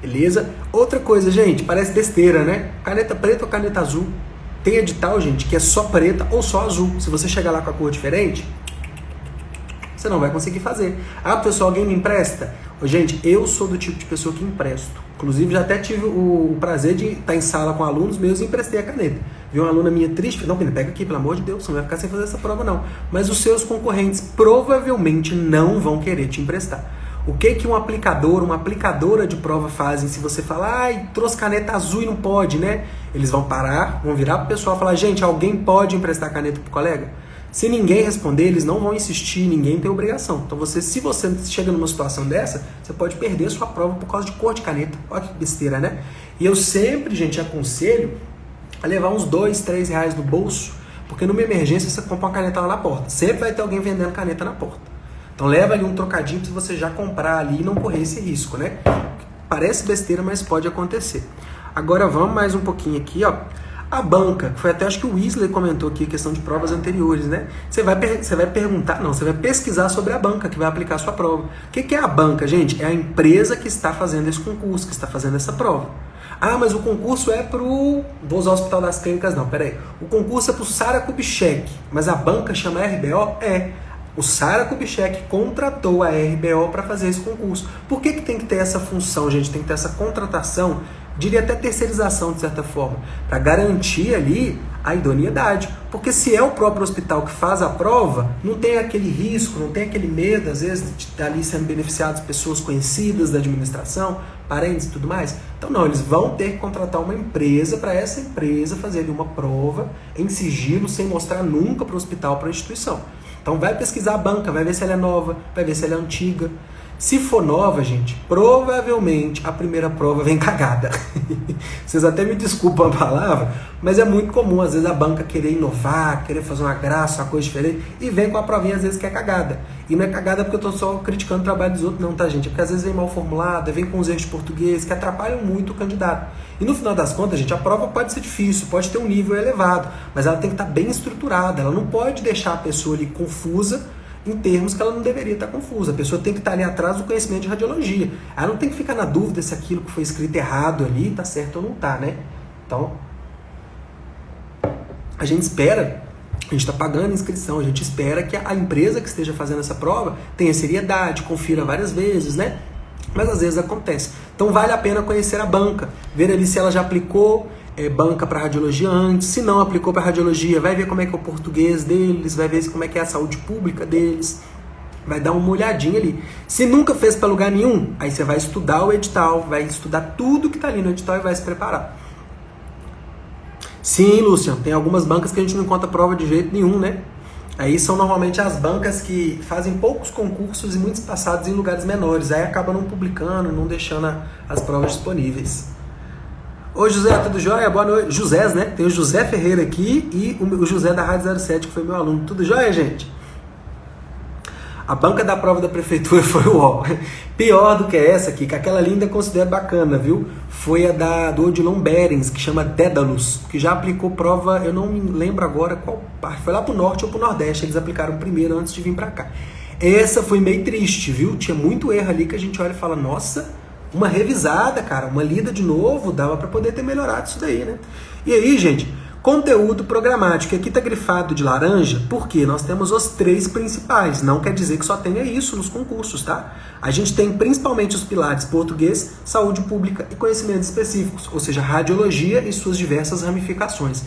Beleza? Outra coisa, gente, parece besteira, né? Caneta preta ou caneta azul? Tem edital, gente, que é só preta ou só azul. Se você chegar lá com a cor diferente, você não vai conseguir fazer. Ah, pessoal, alguém me empresta? Gente, eu sou do tipo de pessoa que empresto. Inclusive, já até tive o prazer de estar em sala com alunos meus e emprestei a caneta. Vi uma aluna minha triste, não, pega aqui, pelo amor de Deus, você não vai ficar sem fazer essa prova, não. Mas os seus concorrentes provavelmente não vão querer te emprestar. O que um aplicador, uma aplicadora de prova fazem se você falar, ai, trouxe caneta azul e não pode, né? Eles vão parar, vão virar pro pessoal e falar, gente, alguém pode emprestar caneta pro colega? Se ninguém responder, eles não vão insistir, ninguém tem obrigação. Então, se você chega numa situação dessa, você pode perder sua prova por causa de cor de caneta. Olha que besteira, né? E eu sempre, gente, aconselho a levar uns 2, 3 reais no bolso, porque numa emergência você compra uma caneta lá na porta. Sempre vai ter alguém vendendo caneta na porta. Então leva ali um trocadinho para você já comprar ali e não correr esse risco, né? Parece besteira, mas pode acontecer. Agora vamos mais um pouquinho aqui, ó. A banca, que foi até acho que o Weasley comentou aqui, questão de provas anteriores, né? Você vai perguntar, não, você vai pesquisar sobre a banca que vai aplicar a sua prova. O que é a banca, gente? É a empresa que está fazendo esse concurso, que está fazendo essa prova. Ah, mas o concurso é pro... Vou usar o Hospital das Clínicas, não, peraí. O concurso é pro Sara Kubitschek, mas a banca chama RBO? É. O Sara Kubitschek contratou a RBO para fazer esse concurso. Por que tem que ter essa função, gente? Tem que ter essa contratação, diria até terceirização, de certa forma, para garantir ali a idoneidade. Porque se é o próprio hospital que faz a prova, não tem aquele risco, não tem aquele medo, às vezes, de estar ali sendo beneficiados pessoas conhecidas da administração, parentes e tudo mais. Então, não, eles vão ter que contratar uma empresa para essa empresa fazer ali uma prova em sigilo, sem mostrar nunca para o hospital, para a instituição. Então vai pesquisar a banca, vai ver se ela é nova, vai ver se ela é antiga. Se for nova, gente, provavelmente a primeira prova vem cagada. Vocês até me desculpam a palavra, mas é muito comum, às vezes, a banca querer inovar, querer fazer uma graça, uma coisa diferente, e vem com a provinha, às vezes, que é cagada. E não é cagada porque eu estou só criticando o trabalho dos outros, não, tá, gente? É porque às vezes vem mal formulada, vem com os erros de português, que atrapalham muito o candidato. E no final das contas, gente, a prova pode ser difícil, pode ter um nível elevado, mas ela tem que estar bem estruturada, ela não pode deixar a pessoa ali confusa, em termos que ela não deveria estar confusa. A pessoa tem que estar ali atrás do conhecimento de radiologia. Ela não tem que ficar na dúvida se aquilo que foi escrito errado ali está certo ou não está, né? Então, a gente espera, a gente está pagando a inscrição, a gente espera que a empresa que esteja fazendo essa prova tenha seriedade, confira várias vezes, né? Mas às vezes acontece. Então vale a pena conhecer a banca, ver ali se ela já aplicou banca para radiologia antes, se não aplicou para radiologia, vai ver como é que é o português deles, vai ver como é que é a saúde pública deles, vai dar uma olhadinha ali. Se nunca fez para lugar nenhum, aí você vai estudar o edital, vai estudar tudo que está ali no edital e vai se preparar. Sim, Luciano, tem algumas bancas que a gente não encontra prova de jeito nenhum, né? Aí são normalmente as bancas que fazem poucos concursos e muitos passados em lugares menores, aí acaba não publicando, não deixando as provas disponíveis. Oi, José, tudo jóia? Boa noite. José, né? Tem o José Ferreira aqui e o José da Rádio 07, que foi meu aluno. Tudo jóia, gente? A banca da prova da prefeitura foi o ó. Pior do que essa aqui, que aquela ali ainda considero bacana, viu? Foi a do Odilon Berens, que chama Dédalus, que já aplicou prova, eu não me lembro agora qual parte. Foi lá pro norte ou pro nordeste, eles aplicaram primeiro antes de vir pra cá. Essa foi meio triste, viu? Tinha muito erro ali que a gente olha e fala, nossa... Uma revisada, cara, uma lida de novo, dava para poder ter melhorado isso daí, né? E aí, gente, conteúdo programático, aqui tá grifado de laranja, porque nós temos os 3 principais, não quer dizer que só tenha isso nos concursos, tá? A gente tem principalmente os pilares português, saúde pública e conhecimentos específicos, ou seja, radiologia e suas diversas ramificações.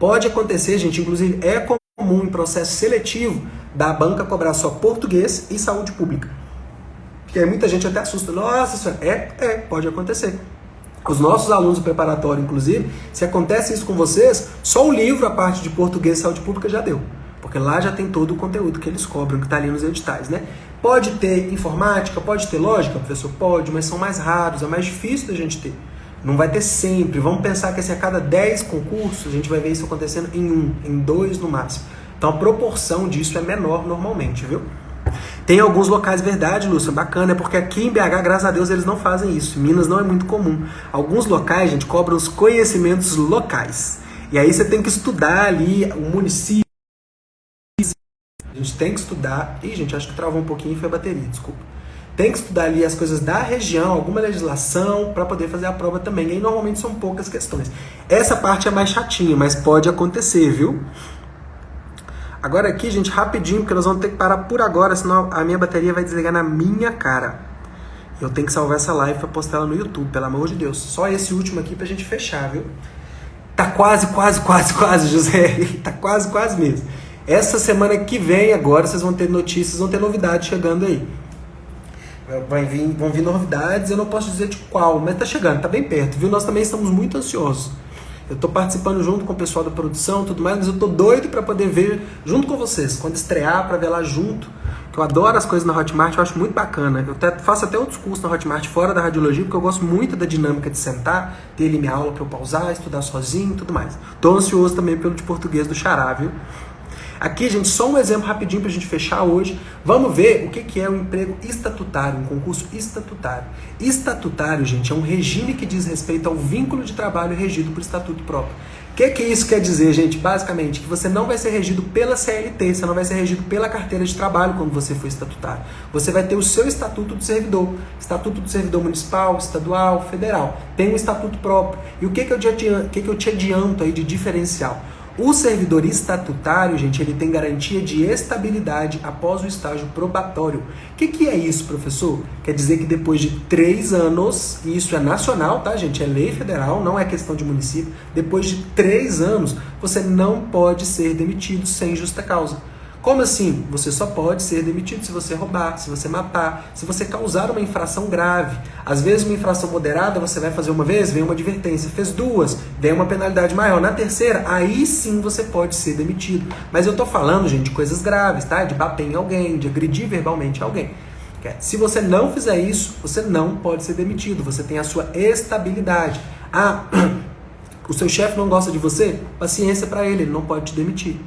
Pode acontecer, gente, inclusive é comum em processo seletivo da banca cobrar só português e saúde pública. Porque aí muita gente até assusta. Nossa senhora, pode acontecer. Os nossos alunos do preparatório, inclusive, se acontece isso com vocês, só o livro, a parte de português e saúde pública já deu. Porque lá já tem todo o conteúdo que eles cobram, que está ali nos editais, né? Pode ter informática, pode ter lógica, professor? Pode, mas são mais raros, é mais difícil da gente ter. Não vai ter sempre. Vamos pensar que assim, a cada 10 concursos, a gente vai ver isso acontecendo em 2 no máximo. Então a proporção disso é menor normalmente, viu? Tem alguns locais, verdade, Lúcia, bacana, é porque aqui em BH, graças a Deus, eles não fazem isso. Em Minas não é muito comum. Alguns locais, gente, cobram os conhecimentos locais. E aí você tem que estudar ali o município. A gente tem que estudar... Ih, gente, acho que travou um pouquinho e foi a bateria, desculpa. Tem que estudar ali as coisas da região, alguma legislação, para poder fazer a prova também. E aí normalmente são poucas questões. Essa parte é mais chatinha, mas pode acontecer, viu? Agora aqui, gente, rapidinho, porque nós vamos ter que parar por agora, senão a minha bateria vai desligar na minha cara. Eu tenho que salvar essa live para postar ela no YouTube, pelo amor de Deus. Só esse último aqui pra gente fechar, viu? Tá quase, José. Tá quase mesmo. Essa semana que vem, agora, vocês vão ter notícias, vão ter novidades chegando aí. Vão vir novidades, eu não posso dizer de qual, mas tá chegando, tá bem perto, viu? Nós também estamos muito ansiosos. Eu tô participando junto com o pessoal da produção e tudo mais, mas eu tô doido para poder ver junto com vocês, quando estrear, para ver lá junto. Que eu adoro as coisas na Hotmart, eu acho muito bacana. Eu faço até outros cursos na Hotmart fora da radiologia, porque eu gosto muito da dinâmica de sentar, ter ali minha aula para eu pausar, estudar sozinho e tudo mais. Tô ansioso também pelo de português do Xará, viu? Aqui, gente, só um exemplo rapidinho pra gente fechar hoje. Vamos ver o que é um emprego estatutário, um concurso estatutário. Estatutário, gente, é um regime que diz respeito ao vínculo de trabalho regido por estatuto próprio. O que isso quer dizer, gente? Basicamente, que você não vai ser regido pela CLT, você não vai ser regido pela carteira de trabalho quando você for estatutário. Você vai ter o seu estatuto do servidor. Estatuto do servidor municipal, estadual, federal. Tem um estatuto próprio. E o que eu te adianto aí de diferencial? O servidor estatutário, gente, ele tem garantia de estabilidade após o estágio probatório. O que é isso, professor? Quer dizer que depois de 3 anos, e isso é nacional, tá, gente? É lei federal, não é questão de município. Depois de 3 anos, você não pode ser demitido sem justa causa. Como assim? Você só pode ser demitido se você roubar, se você matar, se você causar uma infração grave. Às vezes uma infração moderada você vai fazer uma vez, vem uma advertência. Fez 2, vem uma penalidade maior. Na terceira, aí sim você pode ser demitido. Mas eu tô falando, gente, de coisas graves, tá? De bater em alguém, de agredir verbalmente alguém. Se você não fizer isso, você não pode ser demitido. Você tem a sua estabilidade. Ah, o seu chefe não gosta de você? Paciência para ele não pode te demitir.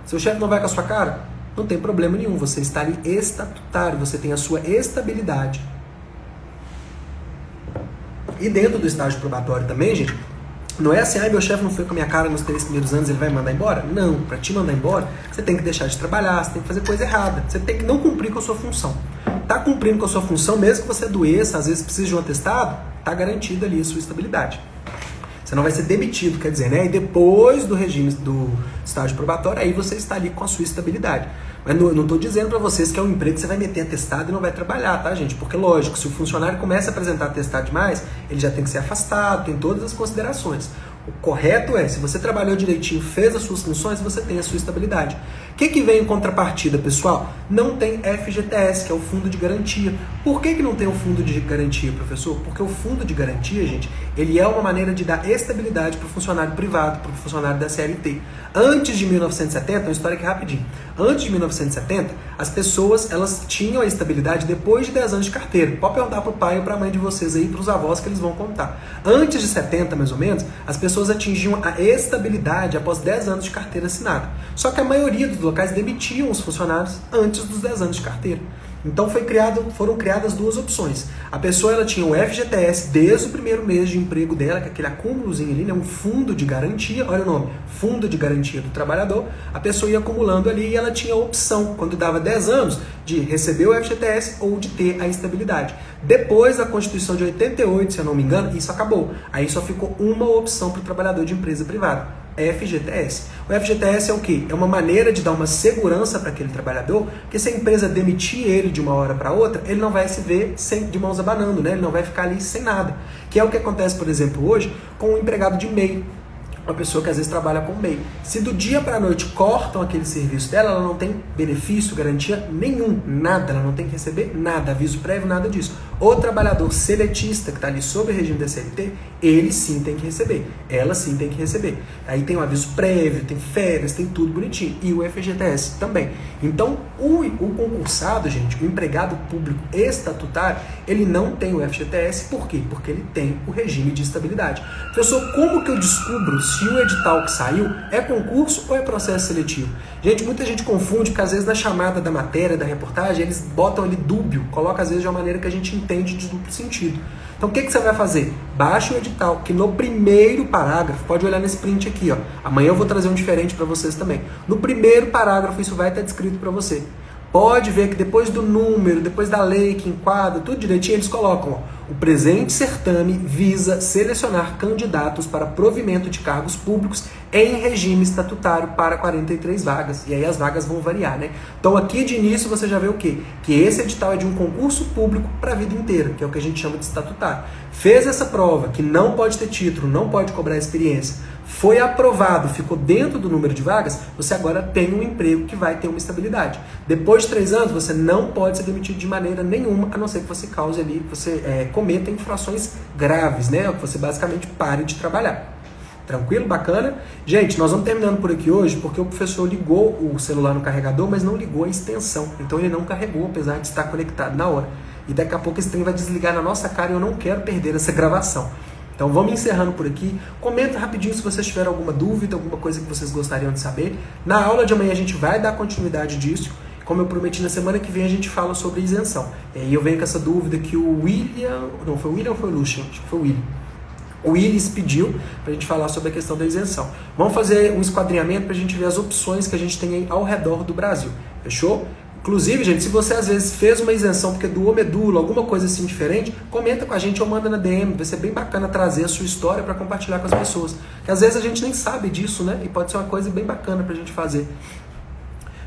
Seu chefe não vai com a sua cara? Não tem problema nenhum, você está ali estatutário, você tem a sua estabilidade. E dentro do estágio probatório também, gente, não é assim, meu chefe não foi com a minha cara nos 3 primeiros anos, ele vai me mandar embora? Não, para te mandar embora, você tem que deixar de trabalhar, você tem que fazer coisa errada, você tem que não cumprir com a sua função. Tá cumprindo com a sua função, mesmo que você adoeça, às vezes precisa de um atestado, tá garantida ali a sua estabilidade. Você não vai ser demitido, quer dizer, né? E depois do regime do estágio probatório, aí você está ali com a sua estabilidade. Mas não estou dizendo para vocês que é um emprego que você vai meter atestado e não vai trabalhar, tá, gente? Porque, lógico, se o funcionário começa a apresentar atestado demais, ele já tem que ser afastado, tem todas as considerações. O correto é, se você trabalhou direitinho, fez as suas funções, você tem a sua estabilidade. O que vem em contrapartida, pessoal? Não tem FGTS, que é o fundo de garantia. Por que não tem o fundo de garantia, professor? Porque o fundo de garantia, gente, ele é uma maneira de dar estabilidade para o funcionário privado, para o funcionário da CLT. Antes de 1970, uma história aqui rapidinho. Antes de 1970, as pessoas elas tinham a estabilidade depois de 10 anos de carteira. Pode perguntar para o pai ou para a mãe de vocês aí, para os avós que eles vão contar. Antes de 70, mais ou menos, as pessoas atingiam a estabilidade após 10 anos de carteira assinada. Só que a maioria dos locais demitiam os funcionários antes dos 10 anos de carteira. Então foram criadas 2 opções. A pessoa ela tinha o FGTS desde o primeiro mês de emprego dela, que é aquele acúmulozinho ali, né, um fundo de garantia, olha o nome, fundo de garantia do trabalhador. A pessoa ia acumulando ali e ela tinha a opção, quando dava 10 anos, de receber o FGTS ou de ter a estabilidade. Depois da Constituição de 88, se eu não me engano, isso acabou. Aí só ficou uma opção para o trabalhador de empresa privada. FGTS. O FGTS é o quê? É uma maneira de dar uma segurança para aquele trabalhador, que se a empresa demitir ele de uma hora para outra, ele não vai se ver de mãos abanando, né? Ele não vai ficar ali sem nada. Que é o que acontece, por exemplo, hoje com um empregado de MEI. Uma pessoa que às vezes trabalha com MEI. Se do dia para a noite cortam aquele serviço dela, ela não tem benefício, garantia nenhum, nada, ela não tem que receber nada, aviso prévio, nada disso. O trabalhador seletista que está ali sob o regime da CLT, ele sim tem que receber, ela sim tem que receber. Aí tem o aviso prévio, tem férias, tem tudo bonitinho. E o FGTS também. Então, o concursado, gente, o empregado público estatutário, ele não tem o FGTS, por quê? Porque ele tem o regime de estabilidade. Professor, como que eu descubro se o edital que saiu é concurso ou é processo seletivo? Gente, muita gente confunde, porque às vezes na chamada da matéria, da reportagem, eles botam ali dúbio, colocam às vezes de uma maneira que a gente entende de duplo sentido. Então o que você vai fazer? Baixa o edital, que no primeiro parágrafo, pode olhar nesse print aqui, ó. Amanhã eu vou trazer um diferente para vocês também. No primeiro parágrafo isso vai estar descrito para você. Pode ver que depois do número, depois da lei que enquadra, tudo direitinho, eles colocam, ó, o presente certame visa selecionar candidatos para provimento de cargos públicos em regime estatutário para 43 vagas. E aí as vagas vão variar, né? Então aqui de início você já vê o quê? Que esse edital é de um concurso público para a vida inteira, que é o que a gente chama de estatutário. Fez essa prova, que não pode ter título, não pode cobrar experiência, foi aprovado, ficou dentro do número de vagas, você agora tem um emprego que vai ter uma estabilidade. Depois de 3 anos, você não pode ser demitido de maneira nenhuma, a não ser que você cause ali, que você cometa infrações graves, né? Que você basicamente pare de trabalhar. Tranquilo? Bacana? Gente, nós vamos terminando por aqui hoje, porque o professor ligou o celular no carregador, mas não ligou a extensão. Então ele não carregou, apesar de estar conectado na hora. E daqui a pouco esse trem vai desligar na nossa cara e eu não quero perder essa gravação. Então vamos encerrando por aqui. Comenta rapidinho se vocês tiverem alguma dúvida, alguma coisa que vocês gostariam de saber. Na aula de amanhã a gente vai dar continuidade disso. Como eu prometi, na semana que vem a gente fala sobre isenção. E aí eu venho com essa dúvida que o William... Não, foi o William ou foi o Lucian? Acho que foi o William. O Willis pediu para a gente falar sobre a questão da isenção. Vamos fazer um esquadrinhamento para a gente ver as opções que a gente tem aí ao redor do Brasil. Fechou? Inclusive, gente, se você às vezes fez uma isenção porque doou medula, alguma coisa assim diferente, comenta com a gente ou manda na DM. Vai ser bem bacana trazer a sua história para compartilhar com as pessoas. Porque às vezes a gente nem sabe disso, né? E pode ser uma coisa bem bacana para a gente fazer.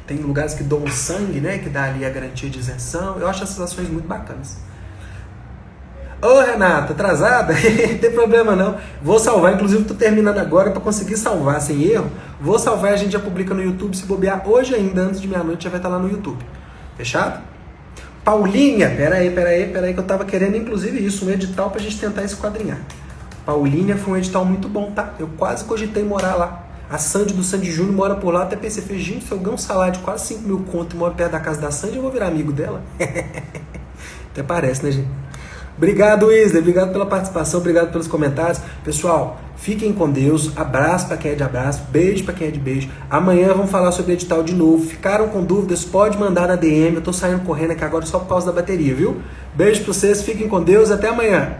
Tem lugares que doam sangue, né? Que dá ali a garantia de isenção. Eu acho essas ações muito bacanas. Ô Renata, atrasada? Não tem problema não. Vou salvar, inclusive estou terminando agora para conseguir salvar sem erro. Vou salvar e a gente já publica no YouTube. Se bobear hoje ainda, antes de meia-noite, já vai estar lá no YouTube. Fechado? Paulinha, peraí, que eu tava querendo inclusive isso, um edital pra gente tentar esquadrinhar. Paulinha foi um edital muito bom, tá? Eu quase cogitei morar lá. A Sandy do Sandy Júnior mora por lá, até pensei, gente, se eu ganho um salário de quase 5 mil conto e moro perto da casa da Sandy, eu vou virar amigo dela. Até parece, né, gente? Obrigado, Wesley. Obrigado pela participação, obrigado pelos comentários. Pessoal, fiquem com Deus. Abraço para quem é de abraço, beijo para quem é de beijo. Amanhã vamos falar sobre edital de novo. Ficaram com dúvidas? Pode mandar na DM. Eu tô saindo correndo aqui agora só por causa da bateria, viu? Beijo para vocês, fiquem com Deus. Até amanhã.